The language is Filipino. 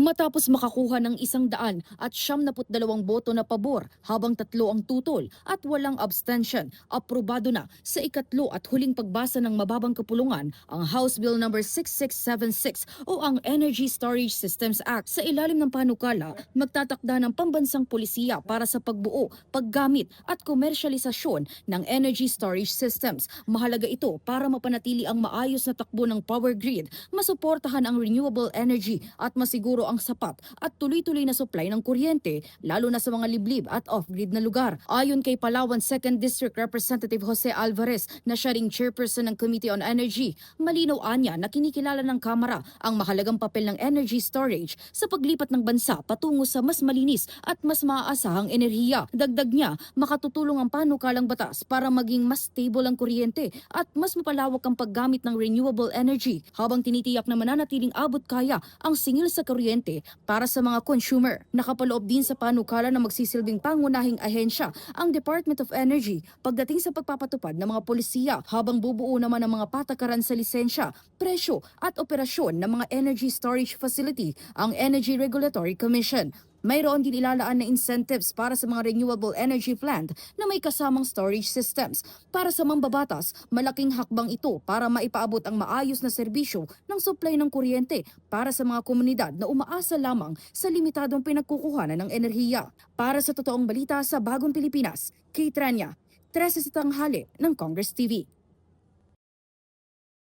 Matapos makakuha ng 172 boto na pabor habang 3 ang tutol at walang abstention, aprobado na sa ikatlo at huling pagbasa ng mababang kapulungan ang House Bill No. 6676 o ang Energy Storage Systems Act. Sa ilalim ng panukala, magtatakda ng pambansang polisiya para sa pagbuo, paggamit at komersyalisasyon ng energy storage systems. Mahalaga ito para mapanatili ang maayos na takbo ng power grid, masuportahan ang renewable energy at masiguro ang sapat at tuloy-tuloy na supply ng kuryente, lalo na sa mga liblib at off-grid na lugar. Ayon kay Palawan 2nd District Representative Jose Alvarez na siya ring chairperson ng Committee on Energy, malinaw anya na kinikilala ng Kamara ang mahalagang papel ng energy storage sa paglipat ng bansa patungo sa mas malinis at mas maaasahang enerhiya. Dagdag niya, makatutulong ang panukalang batas para maging mas stable ang kuryente at mas mapalawak ang paggamit ng renewable energy habang tinitiyak na mananatiling abot kaya ang singil sa kuryente para sa mga consumer. Nakapaloob din sa panukala na magsisilbing pangunahing ahensya ang Department of Energy pagdating sa pagpapatupad ng mga polisiya habang bubuo naman ang mga patakaran sa lisensya, presyo at operasyon ng mga energy storage facility ang Energy Regulatory Commission. Mayroon din ilalaan na incentives para sa mga renewable energy plant na may kasamang storage systems. Para sa mambabatas, malaking hakbang ito para maipaabot ang maayos na serbisyo ng supply ng kuryente para sa mga komunidad na umaasa lamang sa limitadong pinagkukuhanan ng enerhiya. Para sa totoong balita sa Bagong Pilipinas, Kate Rania, 13 sa tanghali ng Congress TV.